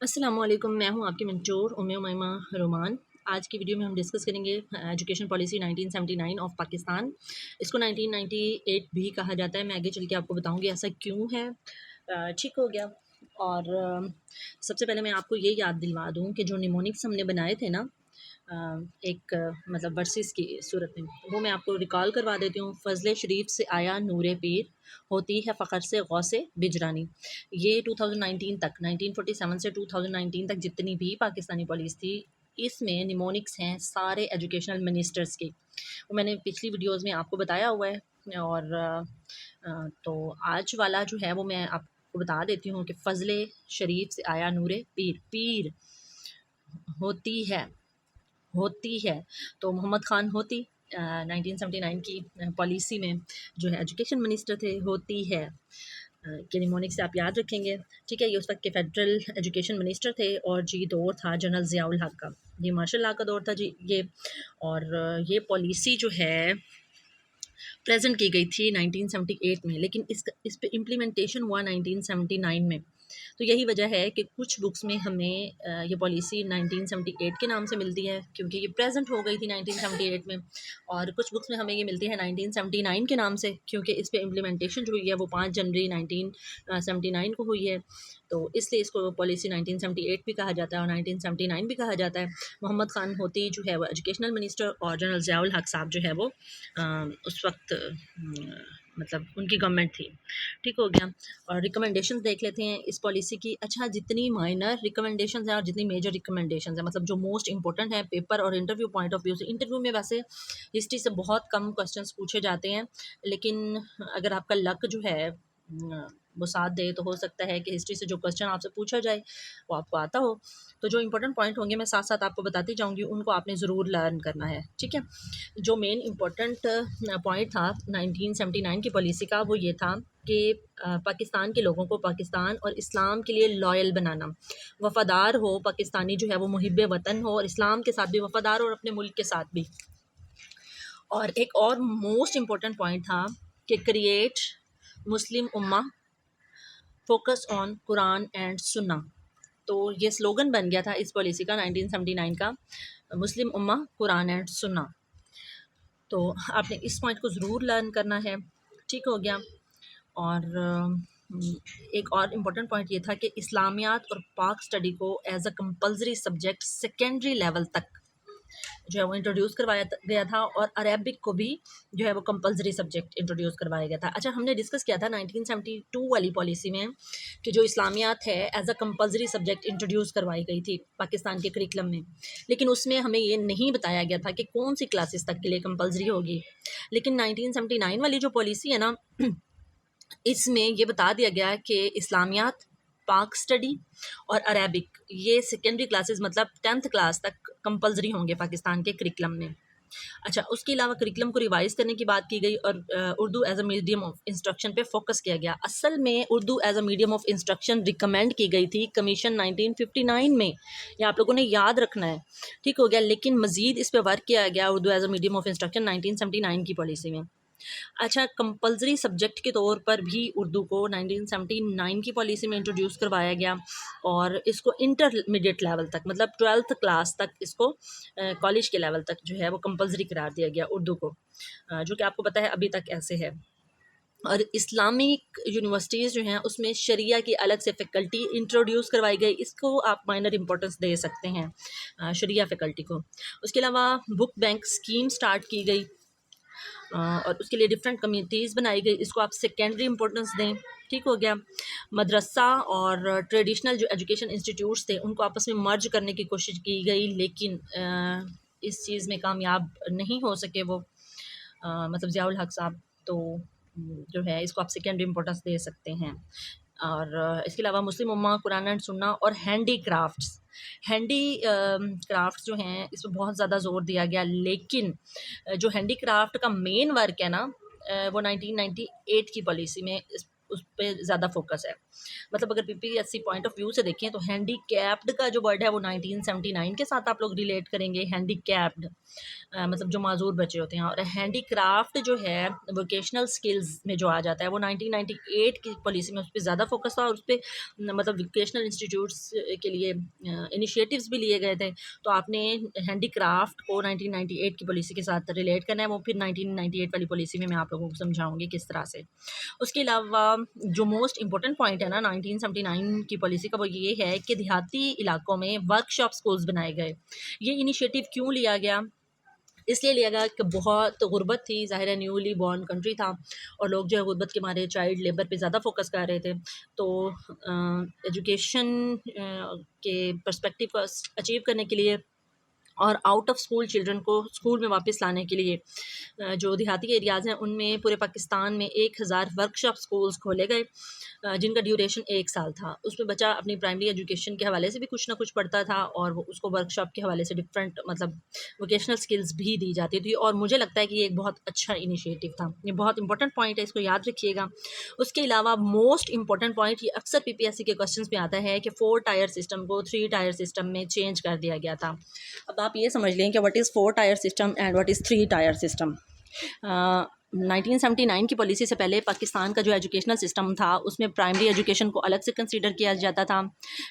अस्सलामुअलैकुम, मैं हूँ आपकी मेंटोर उम्मे उमैमा रोमान। आज की वीडियो में हम डिस्कस करेंगे एजुकेशन पॉलिसी 1979 ऑफ पाकिस्तान। इसको 1998 भी कहा जाता है। मैं आगे चल के आपको बताऊंगी ऐसा क्यों है। ठीक हो गया। और सबसे पहले मैं आपको ये याद दिलवा दूँ कि जो निमोनिक्स हमने बनाए थे ना, एक मतलब वर्सेस की सूरत में, वो मैं आपको रिकॉल करवा देती हूँ। फ़ज़ल शरीफ से आया नूरे पीर, होती है फ़ख्र से गौसे बिजरानी। ये 2019 तक, 1947 से 2019 तक जितनी भी पाकिस्तानी पॉलिसी थी, इसमें निमोनिक्स हैं सारे एजुकेशनल मिनिस्टर्स के। वो मैंने पिछली वीडियोज़ में आपको बताया हुआ है। और तो आज वाला जो है वो मैं आपको बता देती हूँ कि फ़ज़ल शरीफ से आया नूरे पीर, पीर होती है, होती है। तो मोहम्मद ख़ान होती 1979 की पॉलिसी में जो है एजुकेशन मिनिस्टर थे। होती है के निमोनिक से आप याद रखेंगे। ठीक है, ये उस वक्त के फेडरल एजुकेशन मिनिस्टर थे। और जी दौर था जनरल ज़ियाउल हक का, ये मार्शल लॉ का दौर था जी ये। और ये पॉलिसी जो है प्रेजेंट की गई थी 1978 में, लेकिन इस पे इम्प्लीमेंटेशन हुआ 1979 में। तो यही वजह है कि कुछ बुक्स में हमें ये पॉलिसी 1978 के नाम से मिलती है, क्योंकि ये प्रेजेंट हो गई थी 1978 में। और कुछ बुक्स में हमें ये मिलती है 1979 के नाम से, क्योंकि इस पे इम्प्लीमेंटेशन जो हुई है वो 5 जनवरी 1979 को हुई है। तो इसलिए इसको पॉलिसी 1978 भी कहा जाता है और 1979 भी कहा जाता है। मोहम्मद ख़ान होती जो है वो एजुकेशनल मिनिस्टर, और जनरल ज़ियाउल हक साहब जो है वो उस वक्त मतलब उनकी गवर्नमेंट थी। ठीक हो गया। और रिकमेंडेशंस देख लेते हैं इस पॉलिसी की। अच्छा, जितनी माइनर रिकमेंडेशंस हैं और जितनी मेजर रिकमेंडेशंस हैं, मतलब जो मोस्ट इंपॉर्टेंट है पेपर और इंटरव्यू पॉइंट ऑफ व्यू से। इंटरव्यू में वैसे हिस्ट्री से बहुत कम क्वेश्चंस पूछे जाते हैं, लेकिन अगर आपका लक जो है वो साथ दे तो हो सकता है कि हिस्ट्री से जो क्वेश्चन आपसे पूछा जाए वो आपको आता हो। तो जो इंपॉर्टेंट पॉइंट होंगे मैं साथ साथ आपको बताती जाऊँगी, उनको आपने ज़रूर लर्न करना है। ठीक है, जो मेन इम्पोर्टेंट पॉइंट था 1979 की पॉलिसी का, वो ये था कि पाकिस्तान के लोगों को पाकिस्तान और इस्लाम के लिए लॉयल बनाना, वफ़ादार हो। पाकिस्तानी जो है वो मुहिब वतन हो और इस्लाम के साथ भी वफ़ादार हो और अपने मुल्क के साथ भी। और एक और मोस्ट इम्पोर्टेंट पॉइंट था कि create Muslim Umma, focus on Quran and सुन्ना। तो ये स्लोगन बन गया था इस पॉलिसी का 1979 का, मुस्लिम उम्मा कुरान एंड सुन्ना। तो आपने इस पॉइंट को ज़रूर लर्न करना है। ठीक हो गया। और एक और इम्पोर्टेंट पॉइंट ये था कि इस्लामियात और पाक स्टडी को as a compulsory subject secondary level तक जो है वो इंट्रोड्यूस करवाया गया था, और अरेबिक को भी जो है वो कंपलसरी सब्जेक्ट इंट्रोड्यूस करवाया गया था। अच्छा, हमने डिस्कस किया था 1972 वाली पॉलिसी में कि जो इस्लामियात है as a compulsory subject introduce करवाई गई थी पाकिस्तान के करिकुलम में, लेकिन उसमें हमें ये नहीं बताया गया था कि कौन सी क्लासेस तक के लिए कंपलसरी होगी। लेकिन 1979 वाली जो पॉलिसी है ना, इसमें ये बता दिया गया कि इस्लामियात, पाक स्टडी और अरेबिक ये सेकेंडरी क्लासेस मतलब 10th क्लास तक कंपलसरी होंगे पाकिस्तान के करिकुलम में। अच्छा, उसके अलावा करिकुलम को रिवाइज़ करने की बात की गई और Urdu as a medium of instruction पे फोकस किया गया। असल में Urdu as a medium of instruction recommend की गई थी कमीशन 1959 में, ये आप लोगों ने याद रखना है। ठीक हो गया। लेकिन मज़ीद इस पर वर्क किया गया Urdu as a medium of instruction 1979 की पॉलिसी में। अच्छा, कंपलसरी सब्जेक्ट के तौर पर भी उर्दू को 1979 की पॉलिसी में इंट्रोड्यूस करवाया गया, और इसको इंटरमीडिएट लेवल तक मतलब 12th क्लास तक इसको कॉलेज के लेवल तक जो है वो कंपलसरी करार दिया गया उर्दू को, जो कि आपको पता है अभी तक ऐसे है। और इस्लामिक यूनिवर्सिटीज़ जो हैं उसमें शरिया की अलग से फ़ैकल्टी इंट्रोड्यूस करवाई गई, इसको आप माइनर इंपॉर्टेंस दे सकते हैं शरिया फ़ैकल्टी को। उसके अलावा बुक बैंक स्कीम स्टार्ट की गई, और उसके लिए डिफरेंट कम्युनिटीज़ बनाई गई, इसको आप सेकेंडरी इंपॉर्टेंस दें। ठीक हो गया। मदरसा और ट्रेडिशनल जो एजुकेशन इंस्टीट्यूट्स थे उनको आपस में मर्ज करने की कोशिश की गई, लेकिन इस चीज़ में कामयाब नहीं हो सके वो, मतलब ज़ियाउल हक साहब। तो जो है इसको आप सेकेंडरी इंपॉर्टेंस दे सकते हैं। और इसके अलावा मुस्लिम उम्मा, कुरान एंड सुन्ना और हैंडी क्राफ्ट्स, हैंडी क्राफ्ट्स जो हैं इस पर बहुत ज़्यादा ज़ोर दिया गया, लेकिन जो हैंडी क्राफ्ट का मेन वर्क है ना, वो 1998 की पॉलिसी में उस पे ज़्यादा फोकस है। मतलब अगर पीपीएससी पॉइंट ऑफ व्यू से देखें तो हैंडीकैप्ड का जो वर्ड है वो 1979 के साथ आप लोग रिलेट करेंगे। हैंडीकैप्ड मतलब जो माजूर बच्चे होते हैं, और हैंडीक्राफ्ट जो है वोकेशनल स्किल्स में जो आ जाता है वो 1998 की पॉलिसी में उस पर ज़्यादा फोकस था, और उस पर मतलब वोकेशनल इंस्टीट्यूट्स के लिए इनिशिएटिव्स भी लिए गए थे। तो आपने हैंडीक्राफ्ट को 1998 की पॉलिसी के साथ रिलेट करना है, वो फिर 1998 वाली पॉलिसी में मैं आप लोगों को समझाऊंगी किस तरह से। उसके अलावा जो मोस्ट इंपॉर्टेंट पॉइंट है ना 1979 की पॉलिसी का, वो ये है कि देहाती इलाकों में वर्कशॉप स्कूल्स बनाए गए। ये इनिशिएटिव क्यों लिया गया? इसलिए लिया गया कि बहुत गुर्बत थी, ज़ाहिर है न्यूली बॉर्न कंट्री था, और लोग जो है गुर्बत के मारे चाइल्ड लेबर पे ज़्यादा फोकस कर रहे थे। तो एजुकेशन के पर्सपेक्टिव को अचीव करने के लिए और आउट ऑफ स्कूल चिल्ड्रन को स्कूल में वापस लाने के लिए जो देहाती एरियाज़ हैं उनमें पूरे पाकिस्तान में 1000 वर्कशॉप स्कूल्स खोले गए, जिनका ड्यूरेशन 1 साल था। उसमें बच्चा अपनी प्राइमरी एजुकेशन के हवाले से भी कुछ ना कुछ पढ़ता था, और वो उसको वर्कशॉप के हवाले से डिफरेंट मतलब वोकेशनल स्किल्स भी दी जाती थी। और मुझे लगता है कि ये एक बहुत अच्छा इनिशिएटिव था। ये बहुत इंपॉर्टेंट पॉइंट है, इसको याद रखिएगा। उसके अलावा मोस्ट इंपॉर्टेंट पॉइंट, ये अक्सर पीपीएससी के क्वेश्चन में आता है कि 4 टायर सिस्टम को 3 टायर सिस्टम में चेंज कर दिया गया था। अब आप ये समझ लें कि what is 4 tier system and what is 3 tier system. 1979 की पॉलिसी से पहले पाकिस्तान का जो एजुकेशनल सिस्टम था उसमें प्राइमरी एजुकेशन को अलग से कंसीडर किया जाता था,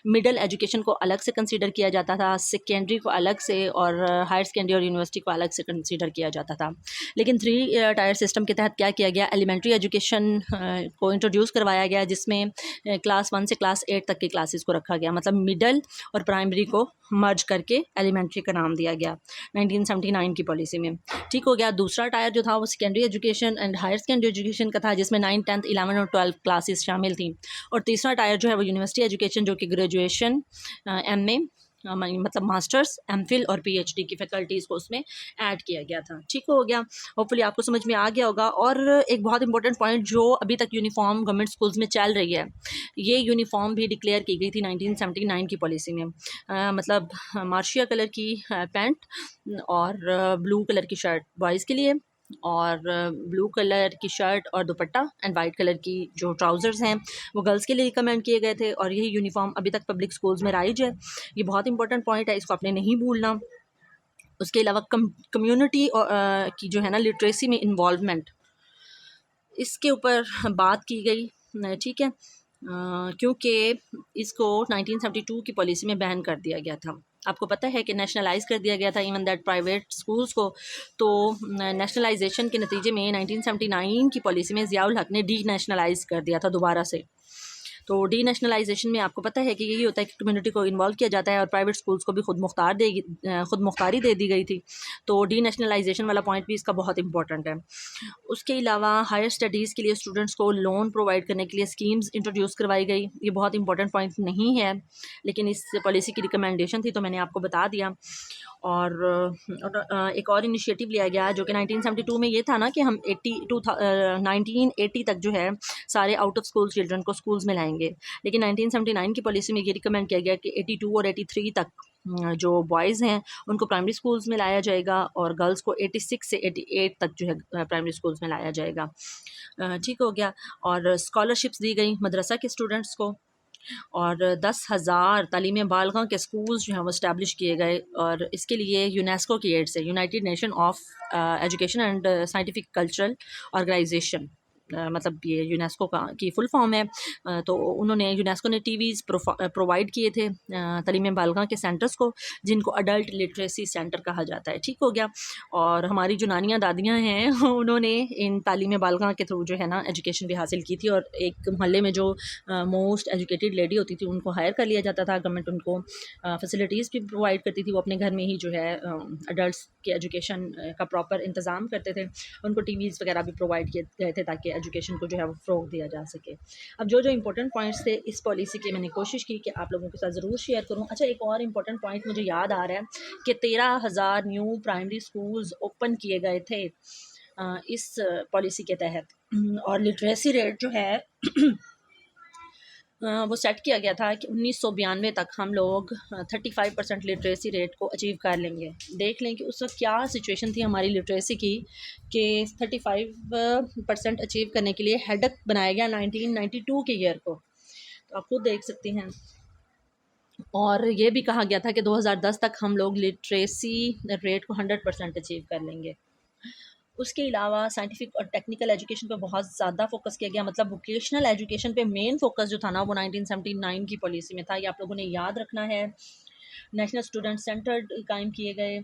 मिडिल एजुकेशन को अलग से कंसीडर किया जाता था, सेकेंडरी को अलग से, और हायर सेकेंडरी और यूनिवर्सिटी को अलग से कंसीडर किया जाता था। लेकिन 3 टायर सिस्टम के तहत क्या किया गया, एलिमेंट्री एजुकेशन को इंट्रोड्यूस करवाया गया, जिसमें क्लास 1 से क्लास 8 तक की क्लासेस को रखा गया। मतलब मिडल और प्राइमरी को मर्ज करके एलिमेंट्री का नाम दिया गया 1979 की पॉलिसी में। ठीक हो गया। दूसरा टायर जो था वो secondary education and higher secondary education का था, जिसमें 9, 10, 11 और 12 क्लासेस शामिल थी। और तीसरा टायर जो है वो यूनिवर्सिटी एजुकेशन, जो कि ग्रेजुएशन, एमए मतलब मास्टर्स, एमफिल और पीएचडी की फैकल्टीज़ को उसमें ऐड किया गया था। ठीक हो गया। होपफुली आपको समझ में आ गया होगा। और एक बहुत इंपॉर्टेंट पॉइंट जो अभी तक यूनिफॉर्म गवर्नमेंट स्कूल्स में चल रही है, ये यूनिफॉर्म भी डिक्लेयर की गई थी 1979 की पॉलिसी में। मतलब मार्शिया कलर की पैंट और ब्लू कलर की शर्ट बॉयज़ के लिए, और ब्लू कलर की शर्ट और दुपट्टा एंड वाइट कलर की जो ट्राउज़र्स हैं वो गर्ल्स के लिए रिकमेंड किए गए थे। और यही यूनिफॉर्म अभी तक पब्लिक स्कूल्स में राइज है। ये बहुत इंपॉर्टेंट पॉइंट है, इसको आपने नहीं भूलना। उसके अलावा कम्युनिटी की जो है ना लिटरेसी में इन्वॉल्वमेंट, इसके ऊपर बात की गई। ठीक है। क्योंकि इसको 1972 की पॉलिसी में बैन कर दिया गया था। आपको पता है कि नेशनलाइज कर दिया गया था इवन दैट प्राइवेट स्कूल्स को। तो नेशनलाइजेशन के नतीजे में 1979 की पॉलिसी में ज़ियाउल हक ने डी नेशनलाइज कर दिया था दोबारा से। तो डी नेशनलाइजेशन में आपको पता है कि यही होता है कि कम्युनिटी को इन्वॉल्व किया जाता है, और प्राइवेट स्कूल्स को भी खुद मुख्तारी दे दी गई थी। तो डी नेशनलाइजेशन वाला पॉइंट भी इसका बहुत इंपॉर्टेंट है। उसके अलावा हायर स्टडीज़ के लिए स्टूडेंट्स को लोन प्रोवाइड करने के लिए स्कीम्स इंट्रोड्यूस करवाई गई। ये बहुत इंपॉर्टेंट पॉइंट नहीं है, लेकिन इस पॉलिसी की रिकमेंडेशन थी तो मैंने आपको बता दिया। और एक और इनिशिएटिव लिया गया जो कि 1972 में ये था ना कि हम 1980 तक जो है सारे आउट ऑफ स्कूल चिल्ड्रन को स्कूल्स में लाएंगे। लेकिन 1979 की पॉलिसी में ये रिकमेंड किया गया कि 82 और 83 तक जो बॉयज़ हैं उनको प्राइमरी स्कूल्स में लाया जाएगा, और गर्ल्स को 86 से 88 तक जो है प्राइमरी स्कूल्स में लाया जाएगा। ठीक हो गया। और स्कॉलरशिप्स दी गई मदरसा के स्टूडेंट्स को, और 10,000 तालीम बालगा के स्कूल्स जो हैं वो इस्टेब्लिश किए गए। और इसके लिए यूनेस्को की एड से, united nation of education and scientific cultural organisation, मतलब ये यूनेस्को का की फुल फॉर्म है। तो उन्होंने यूनेस्को ने टीवीज़ प्रोवाइड किए थे तालीम बालगा के सेंटर्स को, जिनको अडल्ट लिटरेसी सेंटर कहा जाता है। ठीक हो गया। और हमारी जो नानियाँ दादियाँ हैं उन्होंने इन तालीम बालगा के थ्रू जो है ना एजुकेशन भी हासिल की थी, और एक मोहल्ले में जो मोस्ट एजुकेटेड लेडी होती थी उनको हायर कर लिया जाता था। गवर्नमेंट उनको फैसिलिटीज़ भी प्रोवाइड करती थी। वो अपने घर में ही जो है अडल्ट के एजुकेशन का प्रॉपर इंतज़ाम करते थे। उनको टीवीज़ वगैरह भी प्रोवाइड किए गए थे ताकि एजुकेशन को जो है वो फ़रोग़ दिया जा सके। अब जो इंपॉर्टेंट पॉइंट्स थे इस पॉलिसी के, मैंने कोशिश की कि आप लोगों के साथ ज़रूर शेयर करूँ। अच्छा, एक और इम्पॉर्टेंट पॉइंट मुझे याद आ रहा है कि 13,000 न्यू प्राइमरी स्कूल्स ओपन किए गए थे इस पॉलिसी के तहत। और लिटरेसी रेट जो है वो सेट किया गया था कि 1992 तक हम लोग 35% लिटरेसी रेट को अचीव कर लेंगे। देख लें कि उस वक्त क्या सिचुएशन थी हमारी लिटरेसी की कि 35% अचीव करने के लिए हेडक बनाया गया 1992 के ईयर को, तो आप खुद देख सकते हैं। और ये भी कहा गया था कि 2010 तक हम लोग लिटरेसी रेट को 100% अचीव कर लेंगे। उसके अलावा साइंटिफिक और टेक्निकल एजुकेशन पे बहुत ज़्यादा फोकस किया गया, मतलब वोकेशनल एजुकेशन पे मेन फोकस जो था ना वो 1979 की पॉलिसी में था। ये आप लोगों ने याद रखना है। नेशनल स्टूडेंट सेंटर कायम किए गए।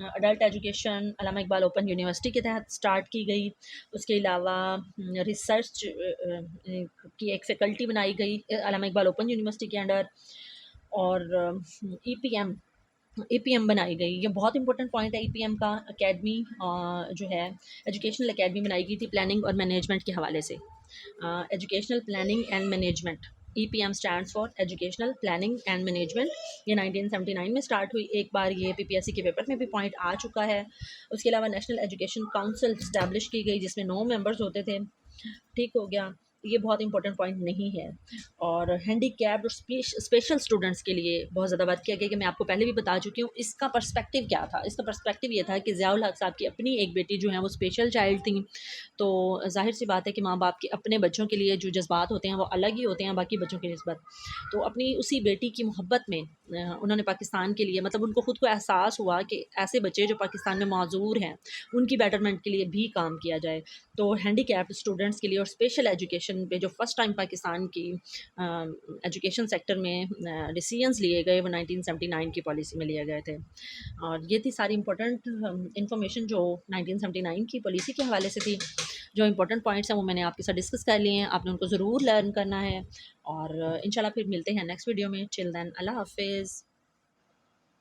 अडल्ट एजुकेशन अल्लामा इकबाल ओपन यूनिवर्सिटी के तहत स्टार्ट की गई। उसके अलावा रिसर्च की एक फैकल्टी बनाई गई अल्लामा इकबाल ओपन यूनिवर्सिटी के अंडर। और ईपीएम ईपीएम बनाई गई। ये बहुत इंपॉर्टेंट पॉइंट है ईपीएम का। एकेडमी जो है एजुकेशनल एकेडमी बनाई गई थी प्लानिंग और मैनेजमेंट के हवाले से। Educational planning and management, EPM stands for educational planning and management. ये 1979 में स्टार्ट हुई। एक बार ये पीपीएससी के पेपर में भी पॉइंट आ चुका है। उसके अलावा नेशनल एजुकेशन काउंसिल इस्टेब्लिश की गई जिसमें 9 मेंबर्स होते थे। ठीक हो गया, ये बहुत इंपॉर्टेंट पॉइंट नहीं है। और हैंडीकैप्ड और स्पेशल स्टूडेंट्स के लिए बहुत ज़्यादा बात किया गया कि मैं आपको पहले भी बता चुकी हूँ इसका पर्सपेक्टिव क्या था। इसका पर्सपेक्टिव ये था कि ज़ियाउल हक साहब की अपनी एक बेटी जो है वो स्पेशल चाइल्ड थी, तो जाहिर सी बात है कि माँ बाप के अपने बच्चों के लिए जो जज्बात होते हैं वो अलग ही होते हैं बाकी बच्चों की निस्बत। तो अपनी उसी बेटी की मोहब्बत में उन्होंने पाकिस्तान के लिए, मतलब उनको खुद को एहसास हुआ कि ऐसे बच्चे जो पाकिस्तान में माजूर हैं उनकी बेटरमेंट के लिए भी काम किया जाए। तो हैंडीकैप्ड स्टूडेंट्स के लिए और स्पेशल एजुकेशन पे जो फर्स्ट टाइम पाकिस्तान की एजुकेशन सेक्टर में डिसीजंस लिए गए वो 1979 की पॉलिसी में लिए गए थे। और ये थी सारी इंपॉर्टेंट इंफॉर्मेशन जो 1979 की पॉलिसी के हवाले से थी। जो इंपॉर्टेंट पॉइंट्स हैं वो मैंने आपके साथ डिस्कस कर लिए हैं, आपने उनको ज़रूर लर्न करना है। और इंशाल्लाह फिर मिलते हैं नेक्स्ट वीडियो में। चिल देन, अल्लाह हाफिज़।